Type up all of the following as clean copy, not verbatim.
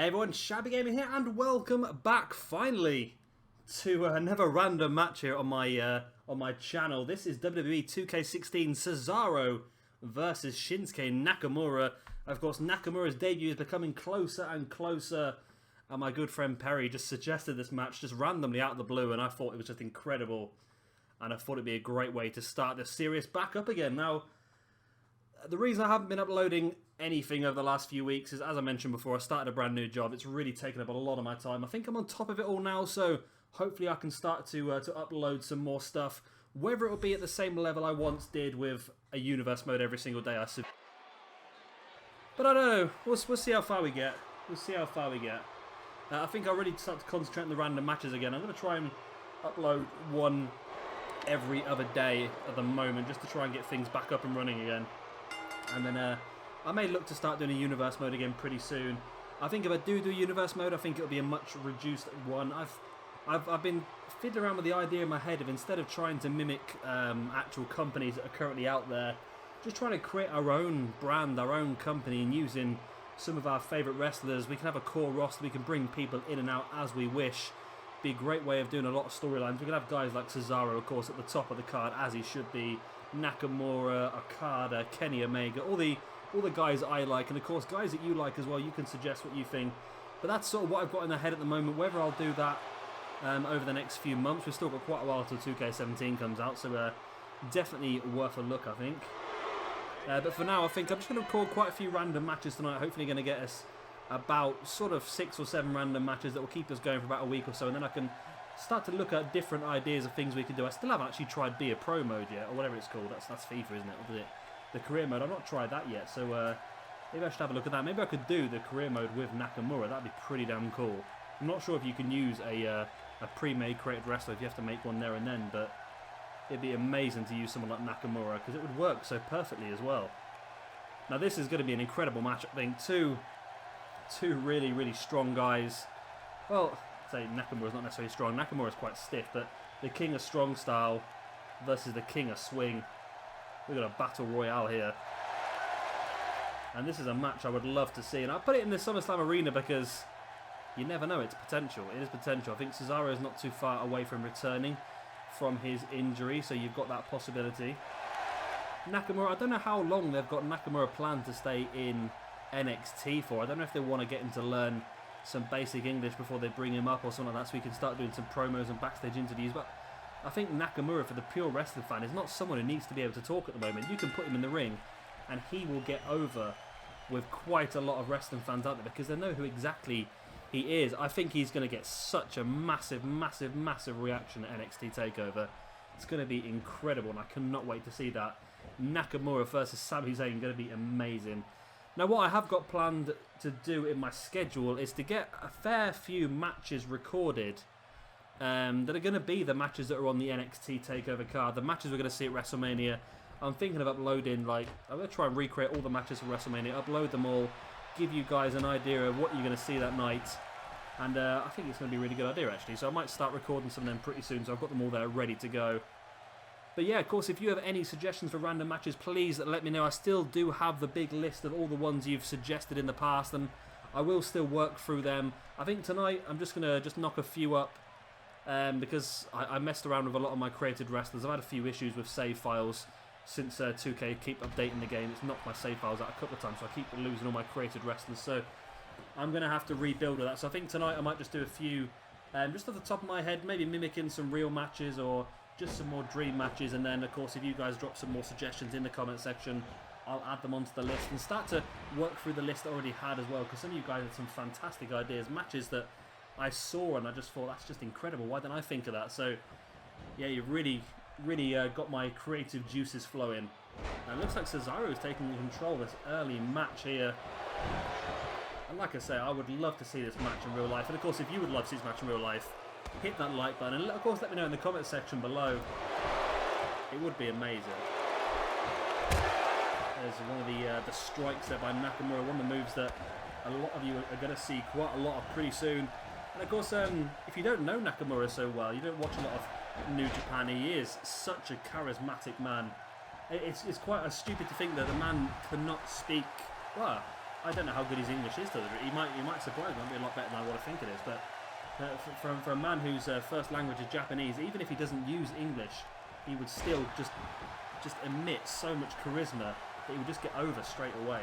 Hey everyone, Shabby Gamer here, and welcome back finally to another random match here on my channel. This is WWE 2K16 Cesaro versus Shinsuke Nakamura. Of course, Nakamura's debut is becoming closer and closer, and my good friend Perry just suggested this match just randomly out of the blue, and I thought it was just incredible, and I thought it'd be a great way to start this series back up again. Now, the reason I haven't been uploading anything over the last few weeks is, as I mentioned before, I started a brand new job. It's really taken up a lot of my time. I think I'm on top of it all now, so hopefully I can start to upload some more stuff. Whether it will be at the same level I once did with a universe mode every single day, but I don't know. We'll see how far we get. We'll see how far we get. I think I'll really start to concentrate on the random matches again. I'm going to try and upload one every other day at the moment, just to try and get things back up and running again. And then I may look to start doing a universe mode again pretty soon. I think if I do universe mode, I think it'll be a much reduced one. I've been fiddling around with the idea in my head of, instead of trying to mimic actual companies that are currently out there, just trying to create our own brand, our own company, and using some of our favourite wrestlers. We can have a core roster, we can bring people in and out as we wish. Be a great way of doing a lot of storylines. We can have guys like Cesaro, of course, at the top of the card, as he should be. Nakamura, Okada, Kenny Omega, all the guys I like, and of course guys that you like as well. You can suggest what you think, but that's sort of what I've got in the head at the moment. Whether I'll do that over the next few months, we've still got quite a while till 2K17 comes out, so definitely worth a look, I think. But for now, I think I'm just going to record quite a few random matches tonight. Hopefully going to get us about sort of 6 or 7 random matches that will keep us going for about a week or so, and then I can start to look at different ideas of things we can do. I still haven't actually tried Be a Pro mode yet, or whatever it's called. That's FIFA, isn't it? Or is it the career mode? I've not tried that yet, so maybe I should have a look at that. Maybe I could do the career mode with Nakamura. That'd be pretty damn cool. I'm not sure if you can use a pre-made created wrestler if you have to make one there and then, but it'd be amazing to use someone like Nakamura because it would work so perfectly as well. Now this is going to be an incredible match, I think. Two really, really strong guys. Well, say Nakamura's not necessarily strong. Nakamura's quite stiff, but the King of Strong Style versus the King of Swing. We've got a battle royale here. And this is a match I would love to see. And I put it in the SummerSlam arena because you never know, it's potential. It is potential. I think Cesaro is not too far away from returning from his injury, so you've got that possibility. Nakamura, I don't know how long they've got Nakamura planned to stay in NXT for. I don't know if they want to get him to learn some basic English before they bring him up or something like that, so we can start doing some promos and backstage interviews. But I think Nakamura, for the pure wrestling fan, is not someone who needs to be able to talk at the moment. You can put him in the ring and he will get over with quite a lot of wrestling fans out there because they know who exactly he is. I think he's going to get such a massive, massive, massive reaction at NXT TakeOver. It's going to be incredible, and I cannot wait to see that. Nakamura versus Sami Zayn, going to be amazing. Now, what I have got planned to do in my schedule is to get a fair few matches recorded that are going to be the matches that are on the NXT TakeOver card, the matches we're going to see at WrestleMania. I'm thinking of uploading, I'm going to try and recreate all the matches for WrestleMania, upload them all, give you guys an idea of what you're going to see that night, and I think it's going to be a really good idea, actually. So I might start recording some of them pretty soon, so I've got them all there ready to go. But yeah, of course, if you have any suggestions for random matches, please let me know. I still do have the big list of all the ones you've suggested in the past, and I will still work through them. I think tonight I'm just going to knock a few up because I messed around with a lot of my created wrestlers. I've had a few issues with save files since 2K keep updating the game. It's knocked my save files out a couple of times, so I keep losing all my created wrestlers. So I'm going to have to rebuild all that. So I think tonight I might just do a few, just off the top of my head, maybe mimicking some real matches or just some more dream matches, and then of course if you guys drop some more suggestions in the comment section, I'll add them onto the list and start to work through the list I already had as well, because some of you guys had some fantastic ideas, matches that I saw and I just thought, that's just incredible, why didn't I think of that? So yeah, you've really got my creative juices flowing. It looks like Cesaro is taking control of this early match here, and like I say, I would love to see this match in real life, and of course if you would love to see this match in real life, hit that like button, and of course let me know in the comment section below. It would be amazing. There's one of the strikes there by Nakamura, one of the moves that a lot of you are going to see quite a lot of pretty soon. And of course, if you don't know Nakamura so well, you don't watch a lot of New Japan, he is such a charismatic man. It's quite stupid to think that the man cannot speak, well, I don't know how good his English is. He might surprise me. Might be a lot better than I want to think it is. But for a man whose first language is Japanese, even if he doesn't use English, he would still just emit so much charisma that he would just get over straight away.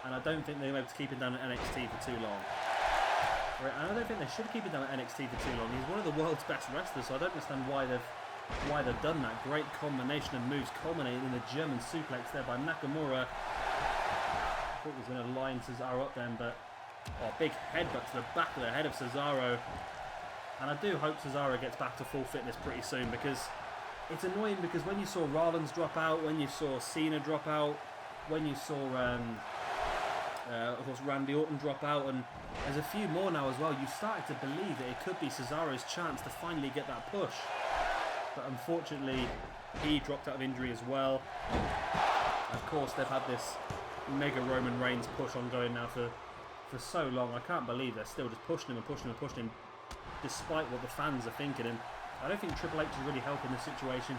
And I don't think they were able to keep him down at NXT for too long. And I don't think they should keep him down at NXT for too long. He's one of the world's best wrestlers, so I don't understand why they've done that. Great combination of moves culminating in the German suplex there by Nakamura. I thought he was going to line Cesaro up then, but big headbutt to the back of the head of Cesaro. And I do hope Cesaro gets back to full fitness pretty soon, because it's annoying, because when you saw Rollins drop out, when you saw Cena drop out, when you saw of course Randy Orton drop out, and there's a few more now as well, you started to believe that it could be Cesaro's chance to finally get that push. But unfortunately, he dropped out of injury as well. Of course, they've had this mega Roman Reigns push ongoing now for so long. I can't believe they're still just pushing him and pushing him and pushing him, despite what the fans are thinking. And I don't think Triple H is really helping the situation.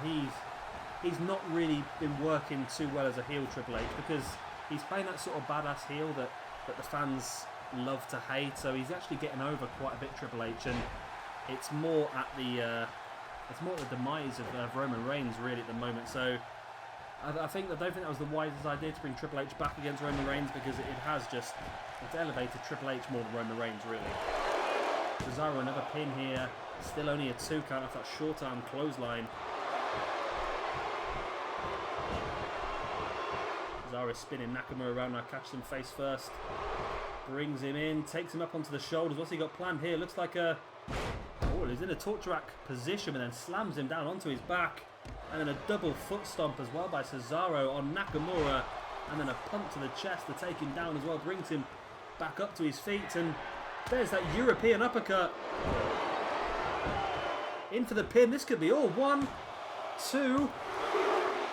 He's not really been working too well as a heel, Triple H, because he's playing that sort of badass heel that the fans love to hate. So he's actually getting over quite a bit, Triple H, and it's more at the demise of Roman Reigns really at the moment. So I don't think that was the wisest idea to bring Triple H back against Roman Reigns, because it's elevated Triple H more than Roman Reigns really. Cesaro another pin here, still only a 2 count off that short arm clothesline. Cesaro spinning Nakamura around now, catches him face first, brings him in, takes him up onto the shoulders. What's he got planned here? Looks like he's in a torture rack position, and then slams him down onto his back, and then a double foot stomp as well by Cesaro on Nakamura, and then a pump to the chest to take him down as well, brings him back up to his feet, and there's that European uppercut. In for the pin. This could be all. 1, 2,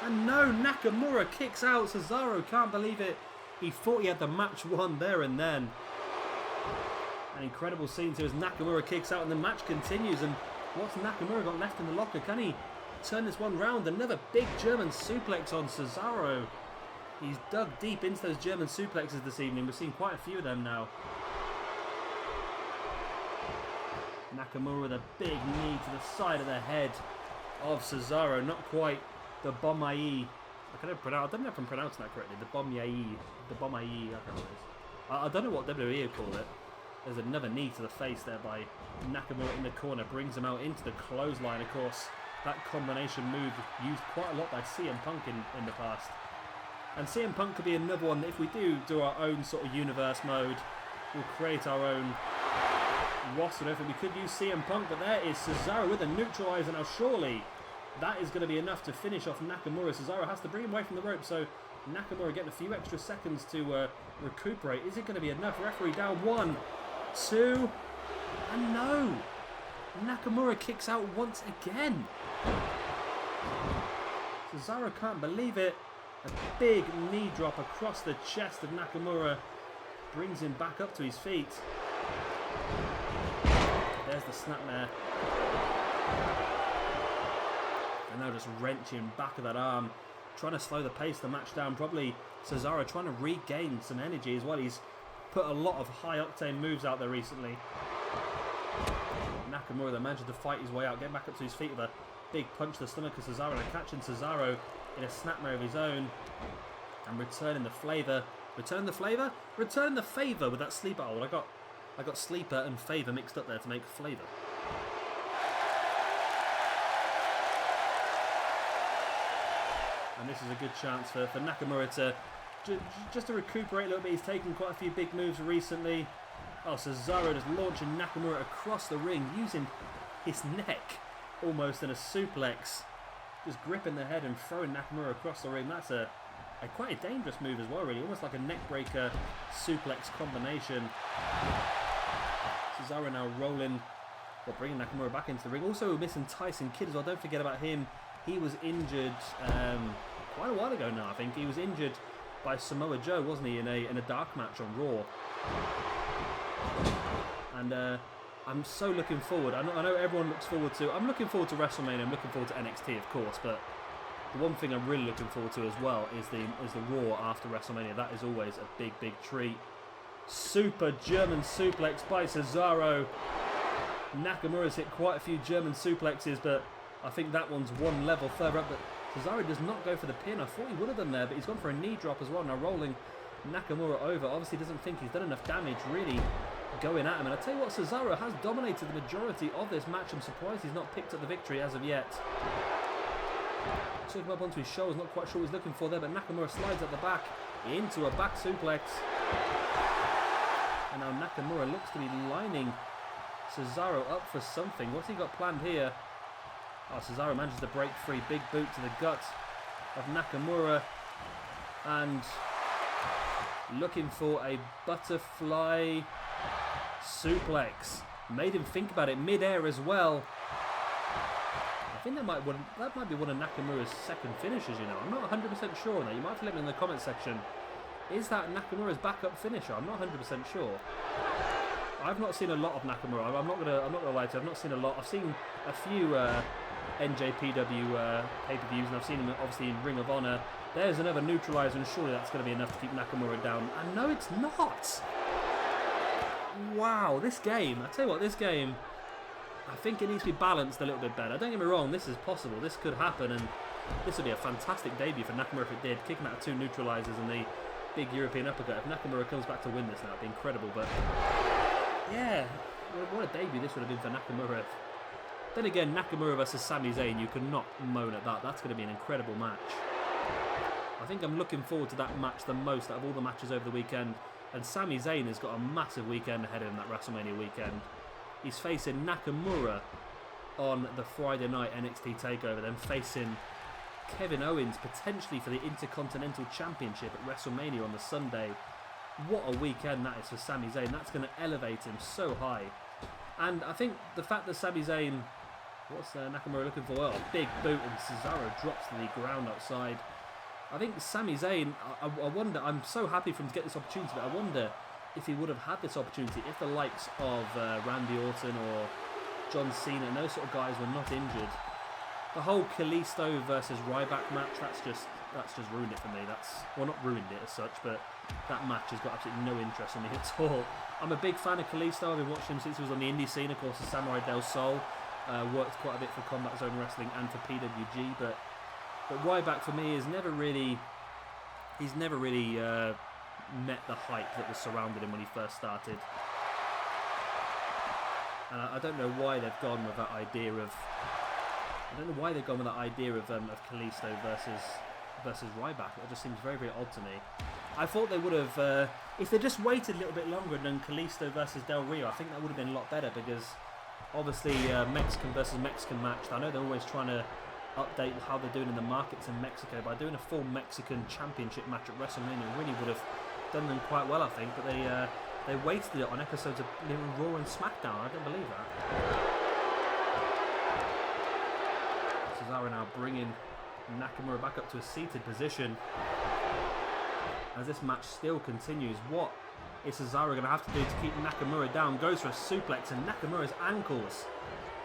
and no, Nakamura kicks out. Cesaro can't believe it. He thought he had the match won there and then. An incredible scene too as Nakamura kicks out and the match continues. And what's Nakamura got left in the locker? Can he turn this one round? Another big German suplex on Cesaro. He's dug deep into those German suplexes this evening. We've seen quite a few of them now. Nakamura with a big knee to the side of the head of Cesaro. Not quite the Bomaye. I don't know if I'm pronouncing that correctly. The Bomaye. I don't know what it is. I don't know what WWE would call it. There's another knee to the face there by Nakamura in the corner. Brings him out into the clothesline. Of course, that combination move used quite a lot by CM Punk in the past. And CM Punk could be another one that if we do our own sort of universe mode, we'll create our own roster. We could use CM Punk, but there is Cesaro with a neutralizer. Now surely that is going to be enough to finish off Nakamura. Cesaro has to bring him away from the rope, so Nakamura getting a few extra seconds to recuperate. Is it going to be enough? Referee down. 1, 2, and no! Nakamura kicks out once again. Cesaro can't believe it. A big knee drop across the chest of Nakamura brings him back up to his feet. There's the snapmare. And now just wrenching back of that arm, trying to slow the pace of the match down. Probably Cesaro trying to regain some energy as well. He's put a lot of high octane moves out there recently. Nakamura then managed to fight his way out, get back up to his feet with a big punch to the stomach of Cesaro, and catching Cesaro in a snapmare of his own, and returning the flavor. Return the flavor? Return the favour with that sleeper hold. I got sleeper and favour mixed up there to make flavour. And this is a good chance for Nakamura to just to recuperate a little bit. He's taken quite a few big moves recently. Oh, Cesaro just launching Nakamura across the ring, using his neck almost in a suplex. Just gripping the head and throwing Nakamura across the ring. That's a quite a dangerous move as well, really. Almost like a neckbreaker suplex combination. Cesaro now rolling, bringing Nakamura back into the ring. Also missing Tyson Kidd as well. Don't forget about him. He was injured quite a while ago now, I think. He was injured by Samoa Joe, wasn't he, in a dark match on Raw. And I'm so looking forward. I know everyone looks forward to... I'm looking forward to WrestleMania. I'm looking forward to NXT, of course, but The one thing I'm really looking forward to as well is the Raw after WrestleMania. That is always a big, big treat. Super German suplex by Cesaro. Nakamura's hit quite a few German suplexes, but I think that one's one level further up. But Cesaro does not go for the pin. I thought he would have done there, but he's gone for a knee drop as well. Now rolling Nakamura over. Obviously doesn't think he's done enough damage, really going at him. And I tell you what, Cesaro has dominated the majority of this match. I'm surprised he's not picked up the victory as of yet. Took him up onto his shoulders, not quite sure what he's looking for there, but Nakamura slides at the back into a back suplex. And now Nakamura looks to be lining Cesaro up for something. What's he got planned here? Oh, Cesaro manages to break free. Big boot to the gut of Nakamura. And looking for a butterfly suplex. Made him think about it mid-air as well. I think that might be one of Nakamura's second finishes, you know. I'm not 100% sure now. You might have to let me know in the comment section. Is that Nakamura's backup finisher? I'm not 100% sure. I've not seen a lot of Nakamura. I'm not gonna lie to you. I've not seen a lot. I've seen a few NJPW pay-per-views, and I've seen him obviously in Ring of Honor. There's another neutralizer, and surely that's going to be enough to keep Nakamura down. And no, it's not. Wow, this game. I tell you what, this game, I think it needs to be balanced a little bit better. Don't get me wrong, this is possible. This could happen, and this would be a fantastic debut for Nakamura if it did. Kicking out 2 neutralizers and the big European uppercut. If Nakamura comes back to win this now, it'd be incredible. But yeah, what a debut this would have been for Nakamura. Then again, Nakamura versus Sami Zayn, you cannot moan at that. That's going to be an incredible match. I think I'm looking forward to that match the most out of all the matches over the weekend. And Sami Zayn has got a massive weekend ahead of him, that WrestleMania weekend. He's facing Nakamura on the Friday night NXT TakeOver, then facing Kevin Owens potentially for the Intercontinental Championship at WrestleMania on the Sunday. What a weekend that is for Sami Zayn. That's going to elevate him so high. And I think the fact that Sami Zayn, what's Nakamura looking for? Well, a big boot, and Cesaro drops to the ground outside. I think Sami Zayn, I wonder, I'm so happy for him to get this opportunity, but I wonder if he would have had this opportunity if the likes of Randy Orton or John Cena and those sort of guys were not injured. The whole Kalisto versus Ryback match, that's just ruined it for me. Well, not ruined it as such, but that match has got absolutely no interest in me at all. I'm a big fan of Kalisto. I've been watching him since he was on the indie scene. Of course, the Samurai Del Sol worked quite a bit for Combat Zone Wrestling and for PWG, but Ryback for me is never really met the hype that was surrounded him when he first started. And I don't know why they've gone with that idea of Kalisto versus Ryback. It just seems very, very odd to me. I thought they would have, if they just waited a little bit longer than Kalisto versus Del Rio, I think that would have been a lot better, because obviously Mexican versus Mexican match. I know they're always trying to update how they're doing in the markets in Mexico. By doing a full Mexican championship match at WrestleMania really would have done them quite well, I think. But they wasted it on episodes of Raw and SmackDown. I don't believe that. Cesaro now bringing Nakamura back up to a seated position as this match still continues. What is Cesaro going to have to do to keep Nakamura down? Goes for a suplex, and Nakamura's ankles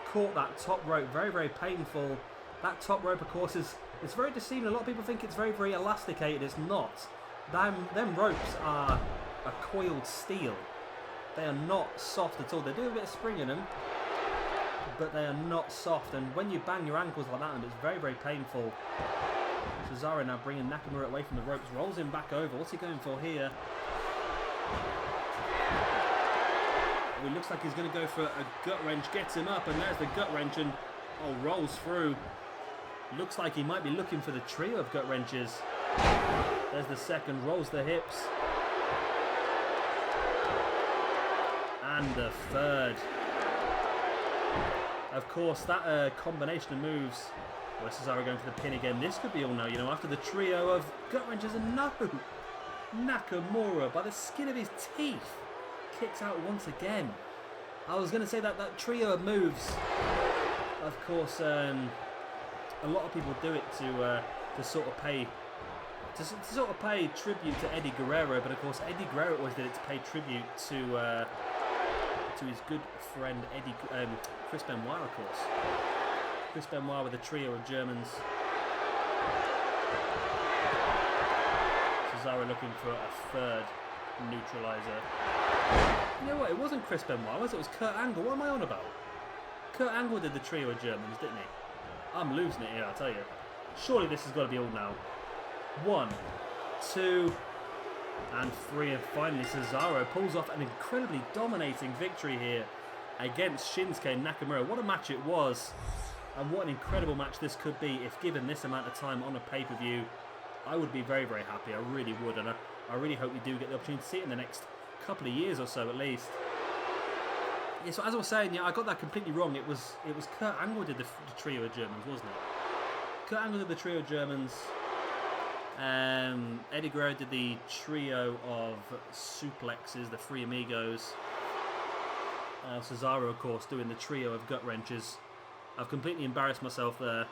caught that top rope. Very, very painful. That top rope, of course, it's very deceiving. A lot of people think it's very, very elasticated. It's not. Them ropes are a coiled steel. They are not soft at all. They do a bit of spring in them, but they are not soft. And when you bang your ankles like that, it's very, very painful. Cesaro now bringing Nakamura away from the ropes, rolls him back over. What's he going for here? Well, it looks like he's going to go for a gut wrench. Gets him up, and there's the gut wrench, and rolls through. Looks like he might be looking for the trio of gut wrenches. There's the second, rolls the hips. And the third. Of course, that combination of moves. Where's Cesaro going for the pin again? This could be all no, you know, after the trio of gut wrenches, and no! Nakamura, by the skin of his teeth, kicks out once again. I was going to say that trio of moves, of course, a lot of people do it to sort of pay tribute to Eddie Guerrero, but of course Eddie Guerrero always did it to pay tribute to his good friend Chris Benoit, of course. Chris Benoit with a trio of Germans. looking for a third neutralizer. You know what? It wasn't Chris Benoit, was it? It was Kurt Angle. What am I on about? Kurt Angle did the trio of Germans, didn't he? I'm losing it here, I tell you. Surely this has got to be all now. 1, 2, and 3, and finally Cesaro pulls off an incredibly dominating victory here against Shinsuke Nakamura. What a match it was, and what an incredible match this could be if given this amount of time on a pay-per-view. I would be very, very happy. I really would, and I really hope we do get the opportunity to see it in the next couple of years or so at least. Yeah, so as I was saying, yeah, I got that completely wrong. It was Kurt Angle did the trio of Germans, wasn't it? Kurt Angle did the trio of Germans. Eddie Guerrero did the trio of suplexes, the Three Amigos. Cesaro, of course, doing the trio of gut wrenches. I've completely embarrassed myself there.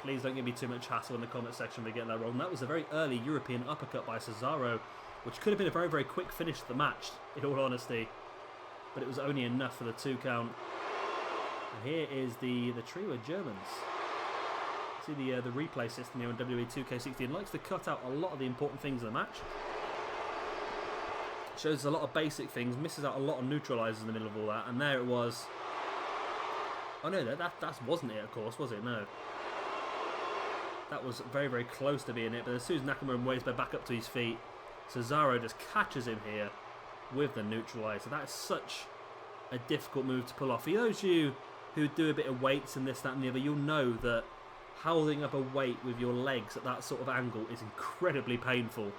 Please don't give me too much hassle in the comment section for getting that wrong. That was a very early European uppercut by Cesaro, which could have been a very, very quick finish to the match, in all honesty. But it was only enough for the 2 count. And here is the trio of Germans. See the replay system here on WWE 2K16 likes to cut out a lot of the important things in the match. Shows a lot of basic things, misses out a lot of neutralizers in the middle of all that, and there it was. Oh no, that wasn't it, of course, was it? No. That was very, very close to being it, but as soon as Nakamura waves back up to his feet, Cesaro just catches him here with the neutralizer. That is such a difficult move to pull off. For those of you who do a bit of weights and this, that and the other, you'll know that holding up a weight with your legs at that sort of angle is incredibly painful.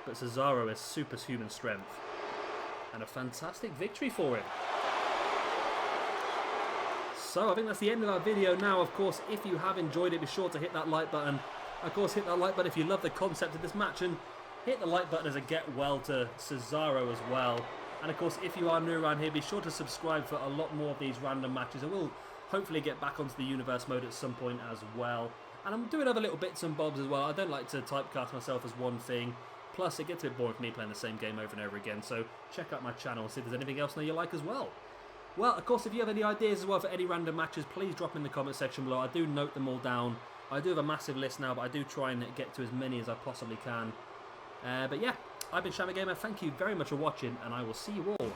But Cesaro has superhuman strength. And a fantastic victory for him. So I think that's the end of our video now. Of course, if you have enjoyed it, be sure to hit that like button. Of course, hit that like button if you love the concept of this match. And hit the like button as a get well to Cesaro as well. And of course, if you are new around here, be sure to subscribe for a lot more of these random matches. I will hopefully get back onto the universe mode at some point as well. And I'm doing other little bits and bobs as well. I don't like to typecast myself as one thing. Plus, it gets a bit boring for me playing the same game over and over again. So check out my channel and see if there's anything else that you like as well. Well, of course, if you have any ideas as well for any random matches, please drop them in the comment section below. I do note them all down. I do have a massive list now, but I do try and get to as many as I possibly can. But yeah, I've been Shammy Gamer. Thank you very much for watching, and I will see you all